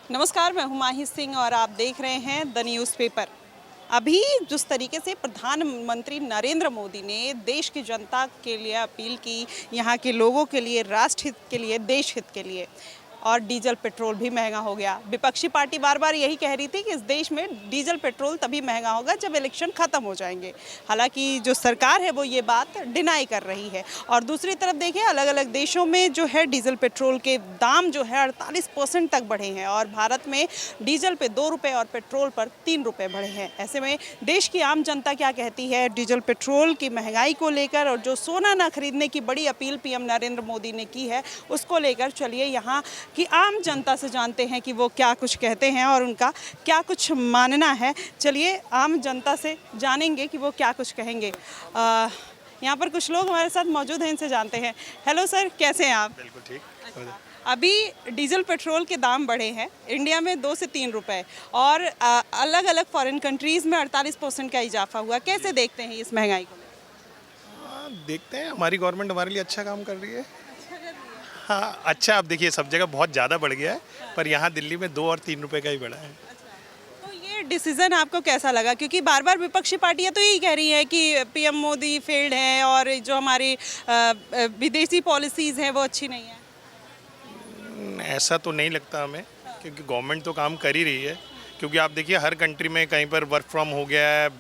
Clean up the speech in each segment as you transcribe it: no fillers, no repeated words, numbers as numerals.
नमस्कार, मैं हूं माही सिंह और आप देख रहे हैं द न्यूज़पेपर। अभी जिस तरीके से प्रधानमंत्री नरेंद्र मोदी ने देश की जनता के लिए अपील की, यहाँ के लोगों के लिए, राष्ट्र हित के लिए, देश हित के लिए, और डीजल पेट्रोल भी महंगा हो गया। विपक्षी पार्टी बार बार यही कह रही थी कि इस देश में डीजल पेट्रोल तभी महंगा होगा जब इलेक्शन ख़त्म हो जाएंगे। हालांकि जो सरकार है वो ये बात डिनाई कर रही है। और दूसरी तरफ देखिए, अलग अलग देशों में जो है डीजल पेट्रोल के दाम जो है 48% तक बढ़े हैं और भारत में डीजल पे 2 रुपये और पेट्रोल पर 3 रुपये बढ़े हैं। ऐसे में देश की आम जनता क्या कहती है डीजल पेट्रोल की महंगाई को लेकर, और जो सोना न खरीदने की बड़ी अपील पीएम नरेंद्र मोदी ने की है उसको लेकर, चलिए यहाँ कि आम जनता से जानते हैं कि वो क्या कुछ कहते हैं और उनका क्या कुछ मानना है। चलिए आम जनता से जानेंगे कि वो क्या कुछ कहेंगे। यहाँ पर कुछ लोग हमारे साथ मौजूद हैं, इनसे जानते हैं। हेलो सर, कैसे हैं आप? बिल्कुल ठीक। अच्छा, अभी डीजल पेट्रोल के दाम बढ़े हैं इंडिया में 2 से 3 रुपए और अलग अलग फॉरेन कंट्रीज़ में 48% का इजाफा हुआ। कैसे देखते हैं इस महंगाई को? देखते हैं, हमारी गवर्नमेंट हमारे लिए अच्छा काम कर रही है। हाँ, अच्छा। आप देखिए, सब जगह बहुत ज़्यादा बढ़ गया है, पर यहाँ दिल्ली में 2 और 3 रुपए का ही बढ़ा है। तो ये डिसीजन आपको कैसा लगा? क्योंकि बार बार विपक्षी पार्टियां तो यही कह रही हैं कि पीएम मोदी फेल्ड है और जो हमारी विदेशी पॉलिसीज़ हैं वो अच्छी नहीं है। ऐसा तो नहीं लगता हमें, क्योंकि गवर्नमेंट तो काम कर ही रही है। क्योंकि आप देखिए, हर कंट्री में कहीं पर वर्क फ्रॉम हो गया है,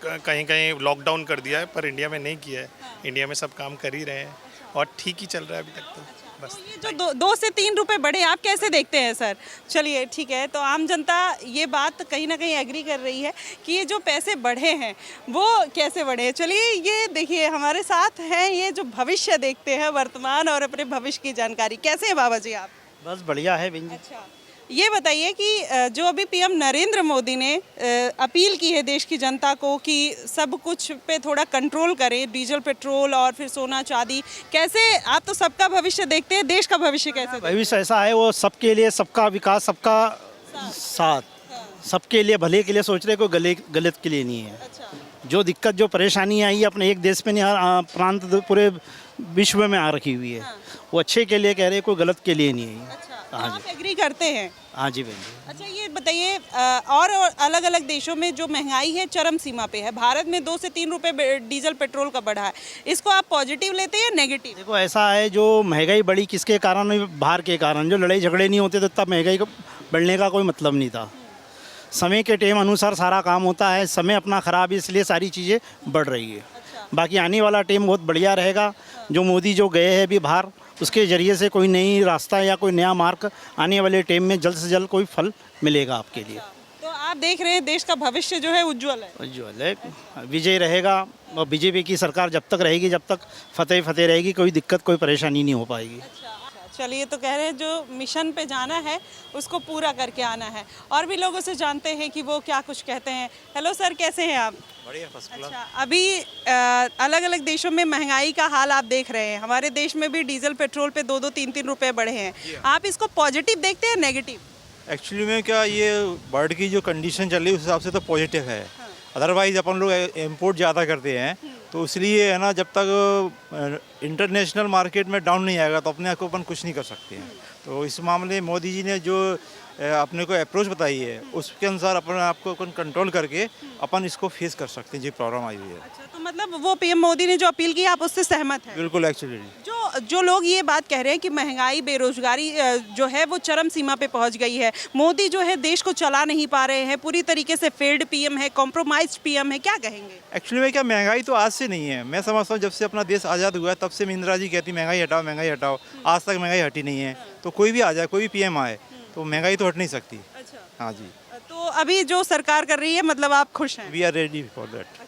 कहीं कहीं लॉकडाउन कर दिया है, पर इंडिया में नहीं किया है। इंडिया में सब काम कर ही रहे हैं और ठीक ही चल रहा है अभी तक तो। बस तो ये जो 2 से 3 रुपए बढ़े, आप कैसे देखते हैं सर? चलिए ठीक है, तो आम जनता ये बात कहीं ना कहीं एग्री कर रही है कि ये जो पैसे बढ़े हैं वो कैसे बढ़े। चलिए ये देखिए, हमारे साथ हैं ये जो भविष्य देखते हैं, वर्तमान और अपने भविष्य की जानकारी। कैसे हैं बाबा जी आप? बस बढ़िया है बिंजी। अच्छा, ये बताइए कि जो अभी पीएम नरेंद्र मोदी ने अपील की है देश की जनता को कि सब कुछ पे थोड़ा कंट्रोल करें, डीजल पेट्रोल और फिर सोना चांदी, कैसे आप तो सबका भविष्य देखते हैं, देश का भविष्य कैसे देखते हैं? भविष्य ऐसा है, वो सबके लिए, सबका विकास, सबका साथ, सबके लिए, भले के लिए सोच रहे, कोई गलत के लिए नहीं है। अच्छा, जो दिक्कत, जो परेशानी आई है अपने एक देश में नहीं, हर प्रांत पूरे विश्व में आ रखी हुई है। वो अच्छे के लिए कह रहे, कोई गलत के लिए नहीं है। अच्छा, तो हाँ आप एग्री करते हैं? हाँ जी बहन। अच्छा, ये बताइए और अलग अलग देशों में जो महंगाई है चरम सीमा पे है, भारत में 2 से 3 रुपए डीजल पेट्रोल का बढ़ा है, इसको आप पॉजिटिव लेते हैं या नेगेटिव? देखो ऐसा है, जो महंगाई बढ़ी किसके कारण हुई? बाहर के कारण। जो लड़ाई झगड़े नहीं होते तो तब महंगाई को बढ़ने का कोई मतलब नहीं था। समय के टेम अनुसार सारा काम होता है, समय अपना ख़राब है इसलिए सारी चीज़ें बढ़ रही है। बाकी आने वाला टाइम बहुत बढ़िया रहेगा। जो मोदी जो गए हैं अभी बाहर, उसके ज़रिए से कोई नई रास्ता या कोई नया मार्ग आने वाले टाइम में जल्द से जल्द कोई फल मिलेगा आपके लिए। तो आप देख रहे हैं देश का भविष्य जो है उज्ज्वल है। उज्ज्वल है, विजय रहेगा। और बीजेपी की सरकार जब तक रहेगी, जब तक फतेह फतेह रहेगी, कोई दिक्कत, कोई परेशानी नहीं हो पाएगी। चलिए, तो कह रहे हैं जो मिशन पे जाना है उसको पूरा करके आना है। और भी लोगों से जानते हैं कि वो क्या कुछ कहते हैं। हेलो सर, कैसे हैं आप? बढ़िया, फर्स्ट क्लास। अच्छा, अभी अलग अलग देशों में महंगाई का हाल आप देख रहे हैं। हमारे देश में भी डीजल पेट्रोल पे 2-2, 3-3 रुपए बढ़े हैं। आप इसको पॉजिटिव देखते हैं नेगेटिव? एक्चुअली में क्या, ये वर्ल्ड की जो कंडीशन चल रही है उस हिसाब से तो पॉजिटिव है। अदरवाइज अपन लोग इंपोर्ट ज़्यादा करते हैं, तो इसलिए है ना, जब तक इंटरनेशनल मार्केट में डाउन नहीं आएगा तो अपने आप को अपन कुछ नहीं कर सकते हैं। तो इस मामले में मोदी जी ने जो अपने को अप्रोच बताई है, उसके अनुसार अपने आप को अपन कंट्रोल करके अपन इसको फेस कर सकते हैं। जो प्रॉब्लम आई हुई है। अच्छा, तो मतलब वो पीएम मोदी ने जो अपील की आप उससे सहमत हैं? बिल्कुल। एक्चुअली जो लोग ये बात कह रहे हैं कि महंगाई, बेरोजगारी जो है वो चरम सीमा पे पहुंच गई है, मोदी जो है देश को चला नहीं पा रहे हैं, पूरी तरीके से फेल्ड पीएम है, कॉम्प्रोमाइज्ड पीएम है, क्या कहेंगे? एक्चुअली में क्या, महंगाई तो आज से नहीं है। मैं समझता हूँ जब से अपना देश आज़ाद हुआ है तब से इंदिरा जी कहती महंगाई हटाओ, महंगाई हटाओ। आज तक महंगाई हटी नहीं है। तो कोई भी आ जाए, कोई भी पीएम आए, तो महंगाई तो हट नहीं सकती। अच्छा, हाँ जी। तो अभी जो सरकार कर रही है, मतलब आप खुश हैं? We are ready for that.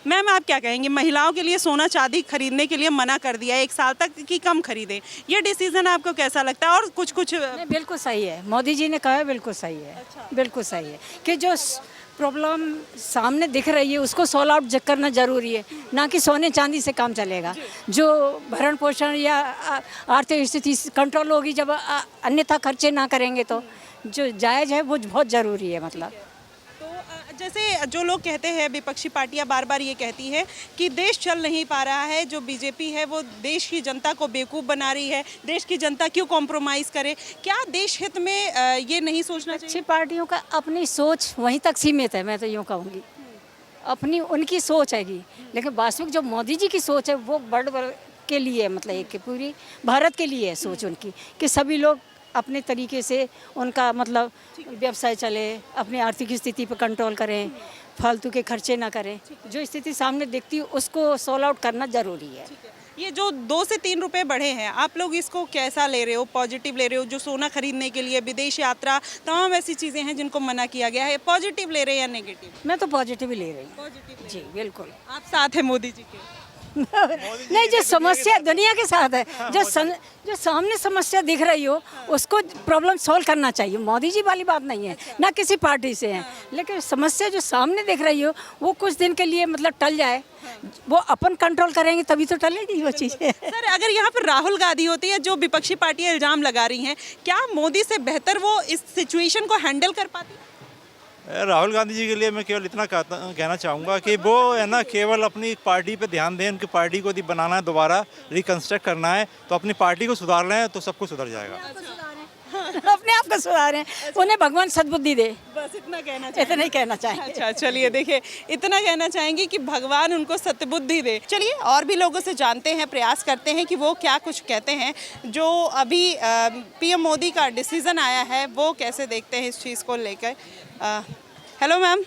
Ma'am, आप क्या कहेंगे? महिलाओं के लिए सोना चांदी खरीदने के लिए मना कर दिया है, 1 साल तक की कम खरीदें, ये डिसीजन आपको कैसा लगता है? और कुछ नहीं, बिल्कुल सही है, मोदी जी ने कहा है, बिल्कुल सही है। अच्छा। बिल्कुल सही है कि जो प्रॉब्लम सामने दिख रही है उसको सॉल्व आउट करना जरूरी है, ना कि सोने चांदी से काम चलेगा। जो भरण पोषण या आर्थिक स्थिति कंट्रोल होगी जब अन्यथा खर्चे ना करेंगे तो जो जायज़ है वो बहुत ज़रूरी है। मतलब जैसे जो लोग कहते हैं, विपक्षी पार्टियां बार बार ये कहती है कि देश चल नहीं पा रहा है, जो बीजेपी है वो देश की जनता को बेवकूफ़ बना रही है, देश की जनता क्यों कॉम्प्रोमाइज़ करे, क्या देश हित में ये नहीं सोचना चाहिए? अच्छी पार्टियों का अपनी सोच वहीं तक सीमित है, मैं तो यूँ कहूँगी, अपनी उनकी सोच हैगी। लेकिन वास्तविक जो मोदी जी की सोच है वो वर्ल्ड के लिए, मतलब एक पूरी भारत के लिए है सोच उनकी, कि सभी लोग अपने तरीके से उनका मतलब व्यवसाय चले, अपनी आर्थिक स्थिति पर कंट्रोल करें, फालतू के खर्चे ना करें, जो स्थिति सामने दिखती है उसको सॉल्व आउट करना ज़रूरी है। ये जो 2 से 3 रुपए बढ़े हैं, आप लोग इसको कैसा ले रहे हो? पॉजिटिव ले रहे हो? जो सोना खरीदने के लिए विदेश यात्रा, तमाम ऐसी चीज़ें हैं जिनको मना किया गया है, पॉजिटिव ले रहे हैं या नेगेटिव? मैं तो पॉजिटिव ही ले रही हूँ। पॉजिटिव जी बिल्कुल। आप साथ हैं मोदी जी के? नहीं, जो समस्या दुनिया के साथ है, जो सामने समस्या दिख रही हो उसको प्रॉब्लम सॉल्व करना चाहिए। मोदी जी वाली बात नहीं है, ना किसी पार्टी से है, लेकिन समस्या जो सामने दिख रही हो वो कुछ दिन के लिए मतलब टल जाए, वो अपन कंट्रोल करेंगे तभी तो टलेगी वो चीज़ें। सर, अगर यहाँ पर राहुल गांधी होती है, जो विपक्षी पार्टियां इल्जाम लगा रही हैं, क्या मोदी से बेहतर वो इस सिचुएशन को हैंडल कर पाती? राहुल गांधी जी के लिए मैं केवल इतना कहना चाहूँगा कि वो है ना केवल अपनी पार्टी पे ध्यान दें। उनकी पार्टी को यदि बनाना है, दोबारा रिकन्स्ट्रक्ट करना है, तो अपनी पार्टी को सुधार लें तो सब कुछ सुधर जाएगा। अपने आप को सुधारें, उन्हें भगवान सद्बुद्धि दे, बस इतना कहना इतना ही कहना चाहिए। अच्छा, चलिए, देखिए, इतना कहना चाहेंगे कि भगवान उनको सद्बुद्धि दे। चलिए और भी लोगों से जानते हैं, प्रयास करते हैं कि वो क्या कुछ कहते हैं। जो अभी पीएम मोदी का डिसीज़न आया है वो कैसे देखते हैं इस चीज़ को लेकर। हेलो मैम,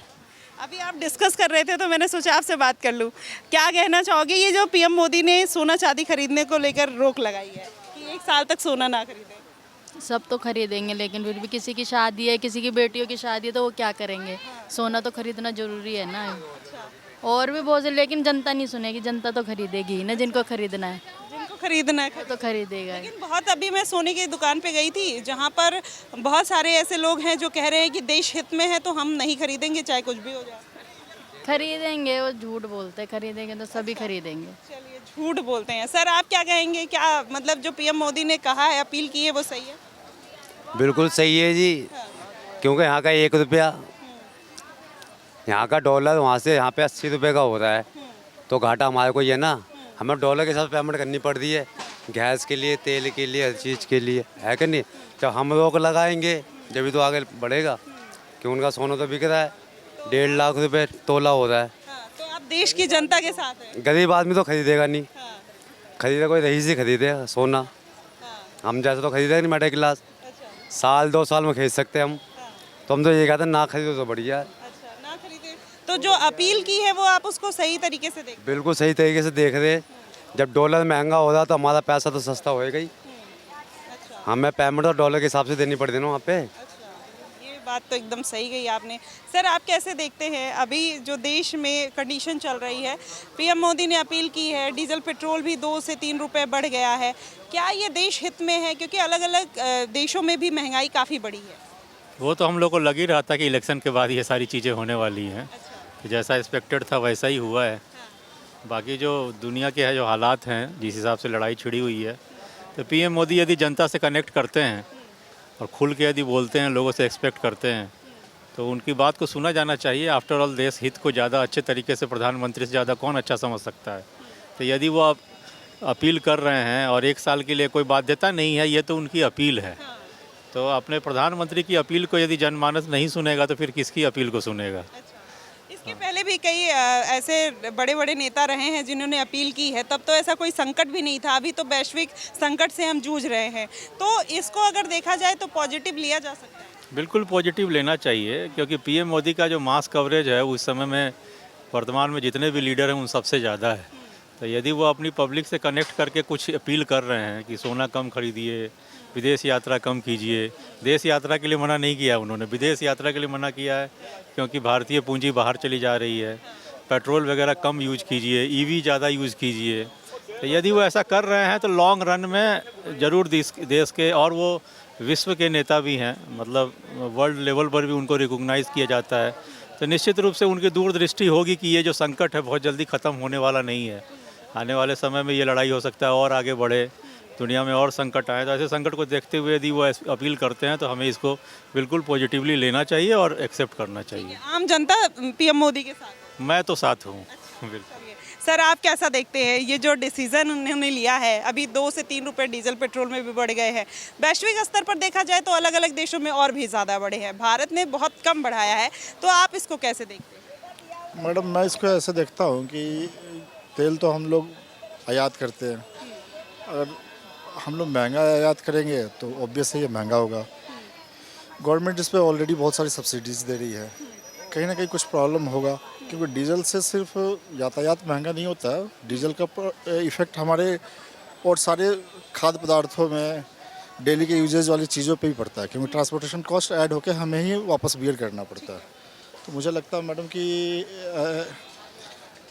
अभी आप डिस्कस कर रहे थे तो मैंने सोचा आपसे बात कर लूँ। क्या कहना चाहोगे, ये जो पीएम मोदी ने सोना चांदी खरीदने को लेकर रोक लगाई है कि 1 साल तक सोना ना खरीदें? सब तो खरीदेंगे, लेकिन फिर भी किसी की शादी है, किसी की बेटियों की शादी है, तो वो क्या करेंगे? सोना तो खरीदना जरूरी है ना। और भी बहुत से, लेकिन जनता नहीं सुनेगी, जनता तो खरीदेगी ही ना जिनको खरीदना है। जिनको खरीदना है तो खरीदेगा ही। लेकिन बहुत, अभी मैं सोने की दुकान पे गई थी जहाँ पर बहुत सारे ऐसे लोग हैं जो कह रहे हैं कि देश हित में है तो हम नहीं खरीदेंगे चाहे कुछ भी हो जाए। खरीदेंगे, वो झूठ बोलते हैं, खरीदेंगे तो सभी खरीदेंगे। चलिए, झूठ बोलते हैं। सर, आप क्या कहेंगे, क्या मतलब जो पीएम मोदी ने कहा है, अपील की है, वो सही है? बिल्कुल सही है जी, क्योंकि यहाँ का 1 रुपया, यहाँ का डॉलर वहाँ से यहाँ पे 80 रुपये का हो रहा है, तो घाटा हमारे को ये ना, हमें डॉलर के साथ पेमेंट करनी पड़ रही है, गैस के लिए, तेल के लिए, हर चीज़ के लिए, है कि नहीं? जब हम रोक लगाएंगे जब तो आगे बढ़ेगा, कि उनका सोना तो बिक रहा है, 1.5 लाख रुपए तोला हो रहा है। तो आप देश की जनता के साथ हैं? गरीब आदमी तो खरीदेगा नहीं, खरीदे कोई रईस ही खरीदेगा सोना, हम जैसे तो खरीदेगा नहीं मिडिल क्लास। साल 2 साल में खरीद सकते हैं हम, तो हम तो ये कहते हैं ना खरीदो तो बढ़िया है। अच्छा, ना खरीदे। तो जो अपील की है वो आप उसको सही तरीके से देख? बिल्कुल सही तरीके से देख रहे। जब डॉलर महंगा हो रहा तो हमारा पैसा तो सस्ता होएगा ही, हमें पेमेंट तो डॉलर के हिसाब से देनी पड़ती है ना वहाँ पे। ये बात तो एकदम सही कही आपने। सर, आप कैसे देखते हैं अभी जो देश में कंडीशन चल रही है, पीएम मोदी ने अपील की है, डीजल पेट्रोल भी 2 से 3 रुपए बढ़ गया है, क्या ये देश हित में है? क्योंकि अलग अलग देशों में भी महंगाई काफ़ी बढ़ी है। वो तो हम लोग को लग ही रहा था कि इलेक्शन के बाद ये सारी चीज़ें होने वाली हैं। तो जैसा एक्सपेक्टेड था वैसा ही हुआ है। बाकी जो दुनिया के है जो हालात हैं, जिस हिसाब से लड़ाई छिड़ी हुई है, तो पीएम मोदी यदि जनता से कनेक्ट करते हैं और खुल के यदि बोलते हैं, लोगों से एक्सपेक्ट करते हैं, तो उनकी बात को सुना जाना चाहिए। आफ्टर ऑल देश हित को ज़्यादा अच्छे तरीके से प्रधानमंत्री से ज़्यादा कौन अच्छा समझ सकता है। तो यदि वो आप अपील कर रहे हैं और 1 साल के लिए कोई बाध्यता नहीं है, ये तो उनकी अपील है, तो अपने प्रधानमंत्री की अपील को यदि जनमानस नहीं सुनेगा तो फिर किसकी अपील को सुनेगा? इसके पहले भी कई ऐसे बड़े बड़े नेता रहे हैं जिन्होंने अपील की है, तब तो ऐसा कोई संकट भी नहीं था। अभी तो वैश्विक संकट से हम जूझ रहे हैं, तो इसको अगर देखा जाए तो पॉजिटिव लिया जा सकता है। बिल्कुल पॉजिटिव लेना चाहिए, क्योंकि पीएम मोदी का जो मास कवरेज है उस समय में वर्तमान में जितने भी लीडर हैं उन सबसे ज़्यादा है। तो यदि वो अपनी पब्लिक से कनेक्ट करके कुछ अपील कर रहे हैं कि सोना कम खरीदिए, विदेश यात्रा कम कीजिए, देश यात्रा के लिए मना नहीं किया उन्होंने, विदेश यात्रा के लिए मना किया है क्योंकि भारतीय पूंजी बाहर चली जा रही है, पेट्रोल वगैरह कम यूज कीजिए, ईवी ज़्यादा यूज़ कीजिए। तो यदि वो ऐसा कर रहे हैं तो लॉन्ग रन में ज़रूर देश के, और वो विश्व के नेता भी हैं, मतलब वर्ल्ड लेवल पर भी उनको रिकॉग्नाइज़ किया जाता है, तो निश्चित रूप से उनकी दूरदृष्टि होगी कि ये जो संकट है बहुत जल्दी ख़त्म होने वाला नहीं है। आने वाले समय में ये लड़ाई हो सकता है और आगे बढ़े, दुनिया में और संकट आए, तो ऐसे संकट को देखते हुए यदि वो अपील करते हैं तो हमें इसको बिल्कुल पॉजिटिवली लेना चाहिए और एक्सेप्ट करना चाहिए। आम जनता पीएम मोदी के साथ है। मैं तो साथ हूँ बिल्कुल। चलिए, सर आप कैसा देखते हैं ये जो डिसीजन उन्होंने लिया है, अभी 2 से 3 रुपए डीजल पेट्रोल में भी बढ़ गए हैं, वैश्विक स्तर पर देखा जाए तो अलग अलग देशों में और भी ज़्यादा बढ़े हैं, भारत ने बहुत कम बढ़ाया है, तो आप इसको कैसे देखते हैं? मैडम मैं इसको ऐसे देखता हूँ कि तेल तो हम लोग आयात करते हैं, अगर हम लोग महंगा आयात करेंगे तो ऑब्वियस है ये महंगा होगा। गवर्नमेंट इस पर ऑलरेडी बहुत सारी सब्सिडीज़ दे रही है, कहीं ना कहीं कुछ प्रॉब्लम होगा, क्योंकि डीजल से सिर्फ यातायात महंगा नहीं होता है, डीजल का इफ़ेक्ट हमारे और सारे खाद्य पदार्थों में डेली के यूजेज वाली चीज़ों पे ही पड़ता है, क्योंकि ट्रांसपोर्टेशन कॉस्ट ऐड होकर हमें ही वापस बियर करना पड़ता है। तो मुझे लगता है मैडम कि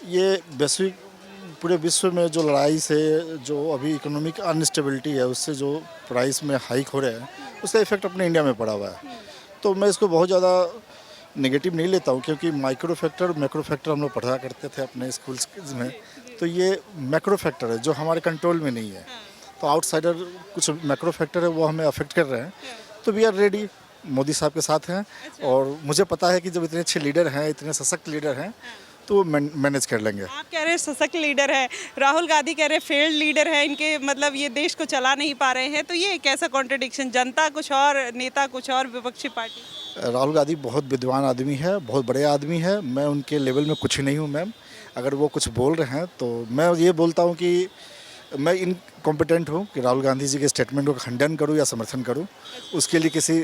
ये वैश्विक पूरे विश्व में जो लड़ाई से जो अभी इकोनॉमिक अनस्टेबिलिटी है उससे जो प्राइस में हाइक हो रहे हैं उसका इफेक्ट अपने इंडिया में पड़ा हुआ है। तो मैं इसको बहुत ज़्यादा नेगेटिव नहीं लेता हूँ, क्योंकि माइक्रो फैक्टर मैक्रो फैक्टर हम लोग पढ़ा करते थे अपने स्कूल्स में, तो ये मैक्रो फैक्टर है जो हमारे कंट्रोल में नहीं है। तो आउटसाइडर कुछ मैक्रो फैक्टर है वो हमें अफेक्ट कर रहे हैं, तो वी आर रेडी, मोदी साहब के साथ हैं। और मुझे पता है कि जब इतने अच्छे लीडर हैं, इतने सशक्त लीडर हैं, तो वो मैनेज कर लेंगे। आप कह रहे हैं सशक्त लीडर है, राहुल गांधी कह रहे हैं फेल्ड लीडर है, इनके मतलब ये देश को चला नहीं पा रहे हैं, तो ये कैसा कॉन्ट्रडिक्शन, जनता कुछ और नेता कुछ और विपक्षी पार्टी? राहुल गांधी बहुत विद्वान आदमी है, बहुत बड़े आदमी है, मैं उनके लेवल में कुछ नहीं हूँ मैम। अगर वो कुछ बोल रहे हैं तो मैं ये बोलता हूँ कि मैं इनकॉम्पिटेंट हूँ कि राहुल गांधी जी के स्टेटमेंट को खंडन करूँ या समर्थन करूँ, उसके लिए किसी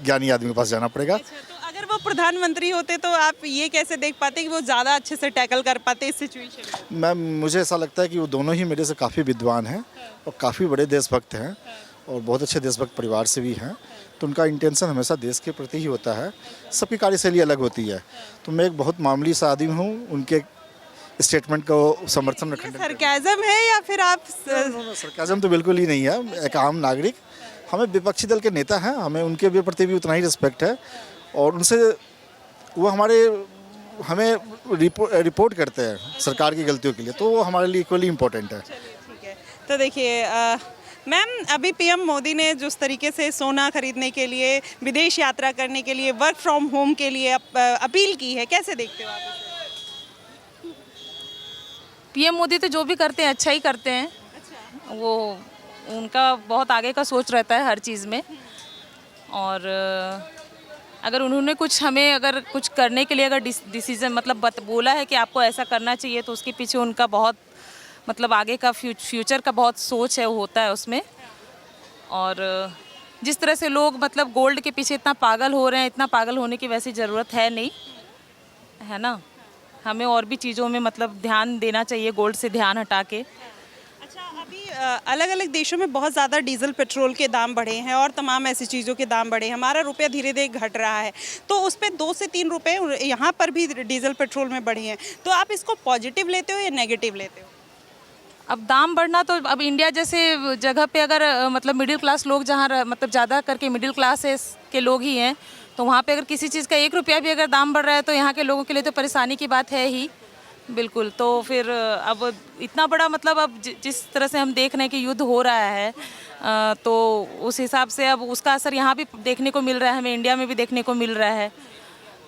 ज्ञानी आदमी के पास जाना पड़ेगा। तो अगर वो प्रधानमंत्री होते तो आप ये कैसे देख पाते कि वो ज़्यादा अच्छे से टैकल कर पाते इस सिचुएशन में? मैम मुझे ऐसा लगता है कि वो दोनों ही मेरे से काफ़ी विद्वान हैं और काफ़ी बड़े देशभक्त हैं और बहुत अच्छे देशभक्त परिवार से भी हैं, तो उनका इंटेंशन हमेशा देश के प्रति ही होता है, सबकी कार्यशैली अलग होती है। तो मैं एक बहुत मामूली सा आदमी हूँ, उनके स्टेटमेंट को समर्थन में खंडन। सरकाज़म है या फिर आप सरकाज़म तो बिल्कुल ही नहीं है, एक आम नागरिक, हमें विपक्षी दल के नेता हैं, हमें उनके भी प्रति भी उतना ही रिस्पेक्ट है और उनसे वो हमें रिपोर्ट करते हैं सरकार की गलतियों के लिए, तो वो हमारे लिए इक्वली इम्पोर्टेंट है। ठीक है, तो देखिए मैम अभी पीएम मोदी ने जिस तरीके से सोना खरीदने के लिए, विदेश यात्रा करने के लिए, वर्क फ्रॉम होम के लिए अपील की है, कैसे देखते हो आप इसे? पीएम मोदी तो जो भी करते हैं अच्छा ही करते हैं। अच्छा। वो उनका बहुत आगे का सोच रहता है हर चीज़ में, और अगर उन्होंने कुछ हमें अगर कुछ करने के लिए अगर डिसीजन मतलब बोला है कि आपको ऐसा करना चाहिए, तो उसके पीछे उनका बहुत मतलब आगे का फ्यूचर का बहुत सोच है, होता है उसमें। और जिस तरह से लोग मतलब गोल्ड के पीछे इतना पागल हो रहे हैं, इतना पागल होने की वैसी ज़रूरत है नहीं, है ना। हमें और भी चीज़ों में मतलब ध्यान देना चाहिए, गोल्ड से ध्यान हटा के। अच्छा, अभी अलग अलग देशों में बहुत ज़्यादा डीजल पेट्रोल के दाम बढ़े हैं और तमाम ऐसी चीज़ों के दाम बढ़े हैं, हमारा रुपया धीरे धीरे घट रहा है, तो उस पर 2 से 3 रुपये यहाँ पर भी डीजल पेट्रोल में बढ़े हैं, तो आप इसको पॉजिटिव लेते हो या नेगेटिव लेते हो? अब दाम बढ़ना तो अब इंडिया जैसे जगह पे अगर मतलब मिडिल क्लास लोग जहाँ मतलब ज़्यादा करके मिडिल क्लासेस के लोग ही हैं, तो वहाँ पे अगर किसी चीज़ का 1 रुपया भी अगर दाम बढ़ रहा है तो यहाँ के लोगों के लिए तो परेशानी की बात है ही, बिल्कुल। तो फिर अब इतना बड़ा मतलब अब जिस तरह से हम देख रहे हैं कि युद्ध हो रहा है, तो उस हिसाब से अब उसका असर यहाँ भी देखने को मिल रहा है, हमें इंडिया में भी देखने को मिल रहा है।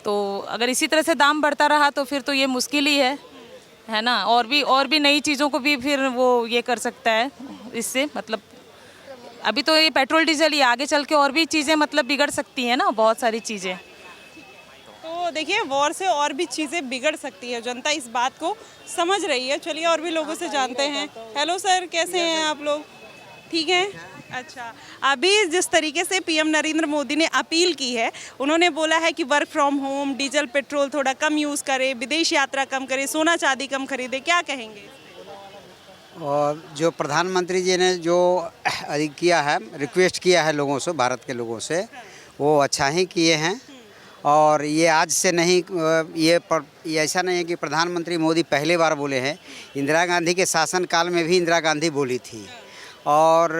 तो अगर इसी तरह से दाम बढ़ता रहा तो फिर तो ये मुश्किल ही है ना। और भी नई चीज़ों को भी फिर वो ये कर सकता है इससे, मतलब अभी तो ये पेट्रोल डीजल ही, आगे चल के और भी चीज़ें मतलब बिगड़ सकती हैं ना, बहुत सारी चीज़ें। तो देखिए वॉर से और भी चीज़ें बिगड़ सकती है, जनता इस बात को समझ रही है। चलिए और भी लोगों से जानते हैं। हेलो सर, कैसे हैं आप लोग? ठीक हैं। अच्छा, अभी जिस तरीके से पीएम नरेंद्र मोदी ने अपील की है, उन्होंने बोला है कि work from home, diesel petrol थोड़ा कम यूज़ करें, विदेश यात्रा कम करें, सोना चांदी कम खरीदें, क्या कहेंगे? और जो प्रधानमंत्री जी ने जो किया है, रिक्वेस्ट किया है लोगों से, भारत के लोगों से, वो अच्छा ही किए हैं। और ये आज से नहीं, ये ऐसा नहीं है कि प्रधानमंत्री मोदी पहली बार बोले हैं, इंदिरा गांधी के शासनकाल में भी इंदिरा गांधी बोली थी और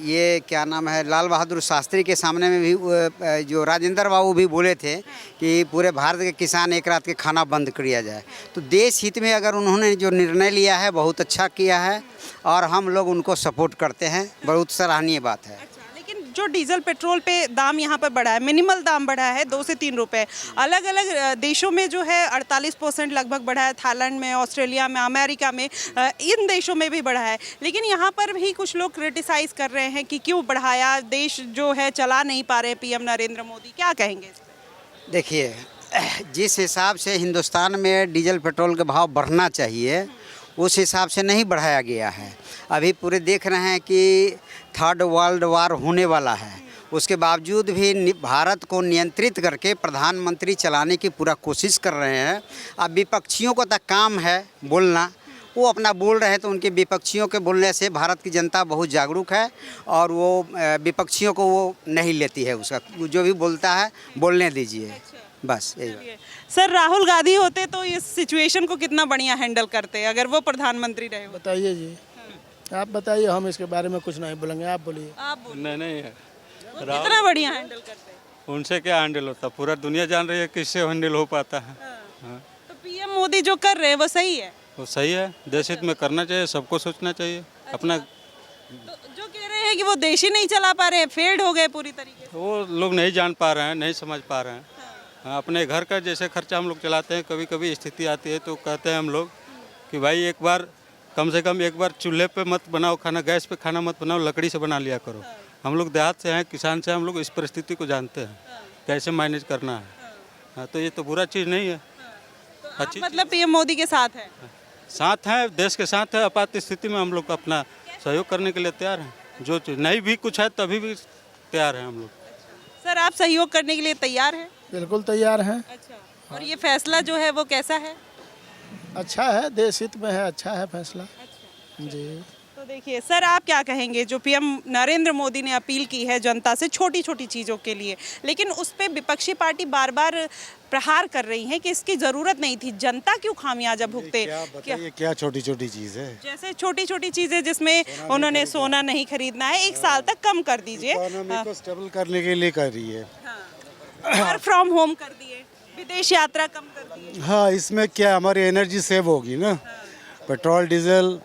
ये क्या नाम है, लाल बहादुर शास्त्री के सामने में भी जो राजेंद्र बाबू भी बोले थे कि पूरे भारत के किसान एक रात के खाना बंद किया जाए। तो देश हित में अगर उन्होंने जो निर्णय लिया है बहुत अच्छा किया है और हम लोग उनको सपोर्ट करते हैं, बहुत सराहनीय बात है। लेकिन जो डीजल पेट्रोल पे दाम यहाँ पर बढ़ा है, मिनिमल दाम बढ़ा है 2 से 3 रुपए। अलग अलग देशों में जो है 48% लगभग बढ़ा है, थाईलैंड में, ऑस्ट्रेलिया में, अमेरिका में, इन देशों में भी बढ़ा है। लेकिन यहाँ पर भी कुछ लोग क्रिटिसाइज कर रहे हैं कि क्यों बढ़ाया, देश जो है चला नहीं पा रहे पीएम नरेंद्र मोदी, क्या कहेंगे? देखिए, जिस हिसाब से हिंदुस्तान में डीजल पेट्रोल के भाव बढ़ना चाहिए उस हिसाब से नहीं बढ़ाया गया है। अभी पूरे देख रहे हैं कि 3rd वर्ल्ड वार होने वाला है, उसके बावजूद भी भारत को नियंत्रित करके प्रधानमंत्री चलाने की पूरा कोशिश कर रहे हैं। अब विपक्षियों को तक काम है बोलना, वो अपना बोल रहे हैं, तो उनके विपक्षियों के बोलने से भारत की जनता बहुत जागरूक है और वो विपक्षियों को वो नहीं लेती है, उसका जो भी बोलता है बोलने दीजिए, बस यही। सर, राहुल गांधी होते तो इस सिचुएशन को कितना बढ़िया हैंडल करते अगर वो प्रधानमंत्री रहे? बताइए जी, आप बताइए, हम इसके बारे में कुछ नहीं बोलेंगे, आप बोलिए। आप बोलिए। नहीं है, कितना बढ़िया हैंडल करते हैं? उनसे क्या हैंडल होता, पूरा दुनिया जान रही है किससे हैंडल हो पाता है। हाँ। तो पीएम मोदी जो कर रहे हैं वो सही है? वो सही है, देश हित में करना चाहिए, सबको सोचना चाहिए अपना। तो जो कह रहे हैं कि वो देश ही नहीं चला पा रहे हैं, फेल्ड हो गए पूरी तरीके से, वो लोग नहीं जान पा रहे हैं, नहीं समझ पा रहे हैं। हाँ, अपने घर का जैसे खर्चा हम लोग चलाते हैं, कभी कभी स्थिति आती है तो कहते हैं हम लोग कि भाई एक बार कम से कम एक बार चूल्हे पे मत बनाओ खाना, गैस पे खाना मत बनाओ, लकड़ी से बना लिया करो। हम लोग देहात से हैं, किसान से, हम लोग इस परिस्थिति को जानते हैं कैसे मैनेज करना है। हाँ, तो ये तो बुरा चीज़ नहीं है, अच्छी मतलब पीएम मोदी के साथ है, साथ हैं, देश के साथ है। आपात स्थिति में हम लोग अपना सहयोग करने के लिए तैयार हैं, जो नहीं भी कुछ है तभी भी तैयार हैं हम लोग। सर, आप सहयोग करने के लिए तैयार हैं? बिल्कुल तैयार हैं। अच्छा, और ये फैसला जो है वो कैसा है? अच्छा है, देश हित में है, अच्छा है फैसला। जी। तो देखिए सर, आप क्या कहेंगे, जो पीएम नरेंद्र मोदी ने अपील की है जनता से छोटी छोटी चीज़ों के लिए, लेकिन उस पर विपक्षी पार्टी बार बार प्रहार कर रही है कि इसकी ज़रूरत नहीं थी, जनता क्यों खामियाजा भुगते? क्या छोटी छोटी चीज़ है? जैसे छोटी छोटी चीज़ें जिसमें उन्होंने सोना नहीं खरीदना है, 1 साल तक कम कर दीजिए, इकोनॉमी को स्टेबल करने के लिए कर रही है। वर्क फ्रॉम होम कर दिए, विदेश यात्रा कम कर दी। हाँ, इसमें क्या हमारी एनर्जी सेव होगी ना। पेट्रोल डीजल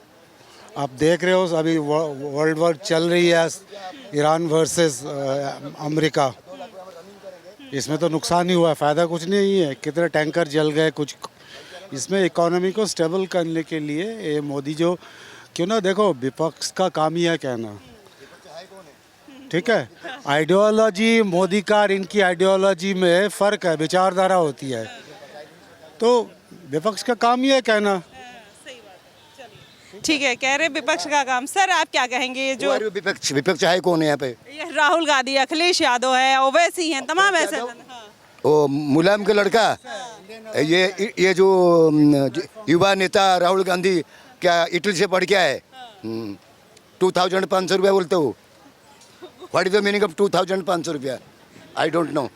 आप देख रहे हो, अभी वर्ल्ड वॉर चल रही है, ईरान वर्सेस अमेरिका, इसमें तो नुकसान ही हुआ है, फ़ायदा कुछ नहीं है। कितने टैंकर जल गए कुछ। इसमें इकोनॉमी को स्टेबल करने के लिए ये मोदी जो, क्यों ना, देखो विपक्ष का काम ही है कहना, ठीक है। आइडियोलॉजी मोदी का और इनकी आइडियोलॉजी में फ़र्क है, विचारधारा होती है, तो विपक्ष का काम ही है कहना। ठीक है, कह रहे विपक्ष का काम। सर, आप क्या कहेंगे, ये जो विपक्ष है कौन है यहाँ पे? ये राहुल गांधी, अखिलेश यादव है, ओवैसी हैं, तमाम ऐसे। हाँ। वो मुलायम का लड़का, ये जो युवा नेता राहुल गांधी, क्या इटली से पढ़ के आए? 2500 रुपया बोलते हो। What is the meaning of 2500 रुपया? I don't know.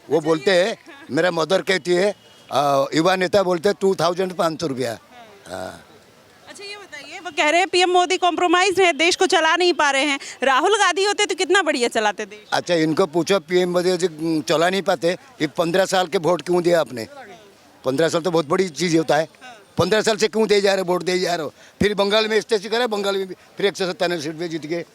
वो बोलते हैं, मेरा मदर कहती है, युवा नेता बोलते हैं 2500 रुपया। हाँ। अच्छा, ये बताइए, वो कह रहे हैं पीएम मोदी कॉम्प्रोमाइज है, देश को चला नहीं पा रहे हैं, राहुल गांधी होते तो कितना बढ़िया चलाते देश। अच्छा, इनको पूछो पीएम मोदी चला नहीं पाते, ये 15 साल के वोट क्यों दिया आपने? 15 साल तो बहुत बड़ी चीज़ होता है। 15 साल से क्यों दे जा रहे वोट, दे जा रहे हो? फिर बंगाल में स्टेज करे, बंगाल में फिर 197 सीट पे जीत गए,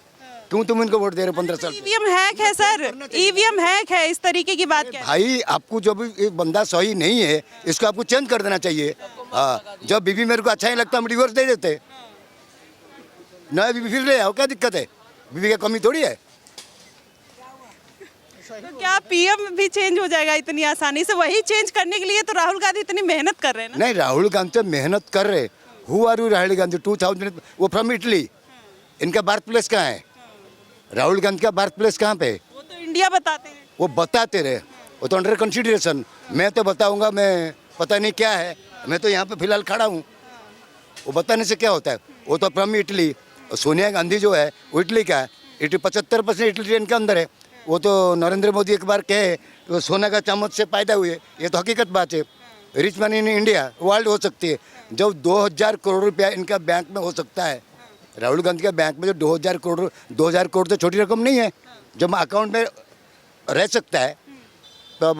क्यों तुम इनको वोट दे रहे हो 15 साल? ईवीएम हैक है सर, ईवीएम हैक है, इस तरीके की बात क्या? भाई, आपको जब ये बंदा सही नहीं है, इसको आपको चेंज कर देना चाहिए। हाँ, जब बीबी मेरे को अच्छा नहीं लगता हम डिवोर्स दे देते, नया बीबी फिर ले आओ, क्या दिक्कत है? बीबी का कमी थोड़ी है। तो क्या पीएम भी चेंज हो जाएगा इतनी आसानी से? वही चेंज करने के लिए तो राहुल गांधी इतनी मेहनत कर रहे हैं ना। नहीं, राहुल गांधी तो मेहनत कर रहे। Who are you Rahul Gandhi? 2000, वो फ्रॉम इटली। इनका बर्थ प्लेस कहाँ है? राहुल गांधी का बर्थ प्लेस कहाँ पे? वो तो इंडिया बताते हैं। वो बताते रहे, वो तो अंडर कंसिडरेशन। मैं तो बताऊंगा, मैं पता नहीं क्या है, मैं तो यहाँ पे फिलहाल खड़ा हूँ। वो बताने से क्या होता है? वो तो फ्रॉम इटली। सोनिया गांधी जो है वो इटली का है, 75% इटली के अंदर है। वो तो नरेंद्र मोदी एक बार कहे तो सोना का चम्मच से पैदा हुए, ये तो हकीकत बात है। Rich man in India world हो सकती है। जब 2000 करोड़ रुपया इनका बैंक में हो सकता है, राहुल गांधी के बैंक में जो 2000 करोड़ तो छोटी रकम नहीं है, जब अकाउंट में रह सकता है। तब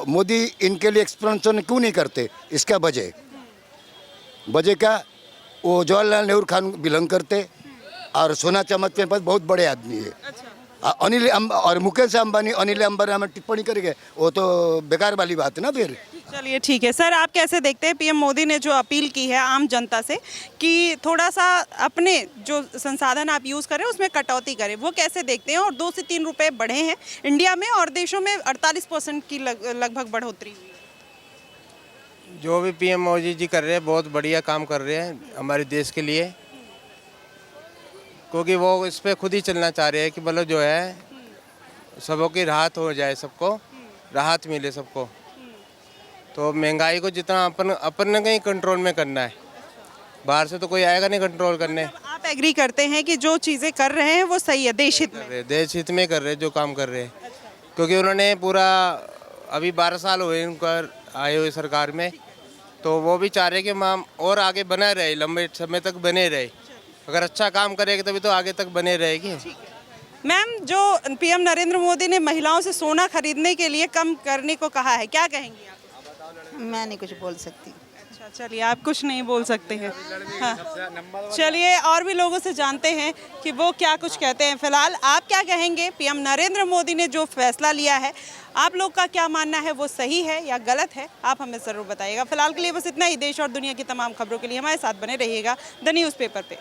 मोदी इनके लिए एक्सप्लेनेशन क्यों नहीं करते? इसका वजह का वो जवाहरलाल नेहरू खान बिलोंग करते और सोना चमक के पास बहुत बड़े आदमी है। और मुकेश अंबानी अनिल अंबानी हमें टिप्पणी करेंगे, वो तो बेकार वाली बात है ना फिर। चलिए ठीक है सर, आप कैसे देखते हैं पीएम मोदी ने जो अपील की है आम जनता से कि थोड़ा सा अपने जो संसाधन आप यूज़ करें उसमें कटौती करें, वो कैसे देखते हैं? और 2 से 3 रुपए बढ़े हैं इंडिया में और देशों में 48% की लगभग बढ़ोतरी हुई है। जो भी पीएम मोदी जी कर रहे हैं बहुत बढ़िया काम कर रहे हैं हमारे देश के लिए, क्योंकि वो इस पर खुद ही चलना चाह रहे हैं कि मतलब जो है सबों की राहत हो जाए, सबको राहत मिले सबको। तो महंगाई को जितना अपन ने कहीं कंट्रोल में करना है, बाहर से तो कोई आएगा नहीं कंट्रोल करने। आप एग्री करते हैं कि जो चीज़ें कर रहे हैं वो सही है, देश हित में? देश हित में कर रहे हैं जो काम कर रहे हैं, क्योंकि उन्होंने पूरा अभी 12 साल हुए उनका आए हुए सरकार में, तो वो भी चाह रहे कि हम और आगे बना रहे, लंबे समय तक बने रहे। अगर अच्छा काम करेगी तभी तो आगे तक बने रहेगी। मैम, जो पीएम नरेंद्र मोदी ने महिलाओं से सोना खरीदने के लिए कम करने को कहा है, क्या कहेंगी आप? मैं नहीं कुछ बोल सकती। अच्छा, चलिए आप कुछ नहीं बोल सकते हैं। हाँ, चलिए और भी लोगों से जानते हैं कि वो क्या कुछ कहते हैं। फिलहाल आप क्या कहेंगे? पीएम नरेंद्र मोदी ने जो फैसला लिया है, आप लोग का क्या मानना है, वो सही है या गलत है? आप हमें ज़रूर बताइएगा। फिलहाल के लिए बस इतना ही। देश और दुनिया की तमाम खबरों के लिए हमारे साथ बने रहिएगा द न्यूज़पेपर पे।